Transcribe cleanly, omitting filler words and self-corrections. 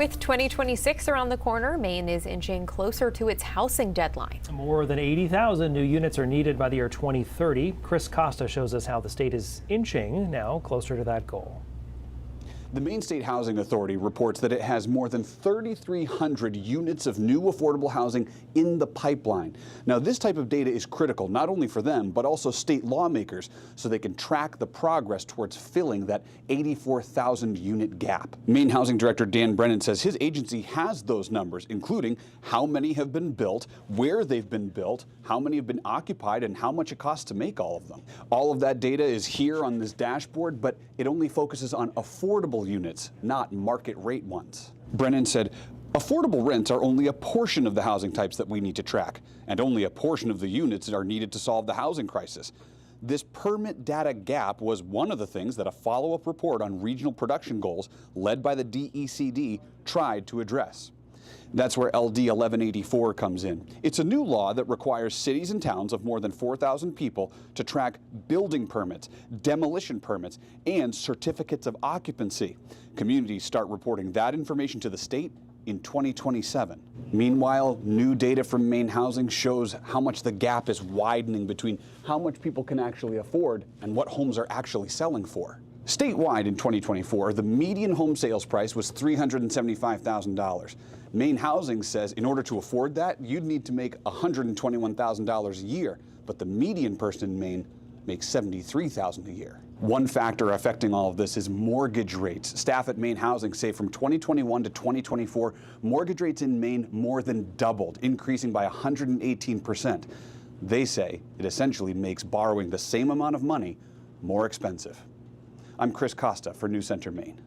With 2026 around the corner, Maine is inching closer to its housing deadline. More than 80,000 new units are needed by the year 2030. Chris Costa shows us how the state is inching now closer to that goal. The Maine State Housing Authority reports that it has more than 3,300 units of new affordable housing in the pipeline. Now, this type of data is critical not only for them, but also state lawmakers, so they can track the progress towards filling that 84,000 unit gap. Maine Housing Director Dan Brennan says his agency has those numbers, including how many have been built, where they've been built, how many have been occupied, and how much it costs to make all of them. All of that data is here on this dashboard, but it only focuses on affordable units, not market rate ones. Brennan said, affordable rents are only a portion of the housing types that we need to track, and only a portion of the units are needed to solve the housing crisis. This permit data gap was one of the things that a follow-up report on regional production goals led by the DECD tried to address. That's where LD 1184 comes in. It's a new law that requires cities and towns of more than 4,000 people to track building permits, demolition permits, and certificates of occupancy. Communities start reporting that information to the state in 2027. Meanwhile, new data from Maine Housing shows how much the gap is widening between how much people can actually afford and what homes are actually selling for. Statewide in 2024, the median home sales price was $375,000. Maine Housing says in order to afford that, you'd need to make $121,000 a year, but the median person in Maine makes $73,000 a year. One factor affecting all of this is mortgage rates. Staff at Maine Housing say from 2021 to 2024, mortgage rates in Maine more than doubled, increasing by 118%. They say it essentially makes borrowing the same amount of money more expensive. I'm Chris Costa for News Center, Maine.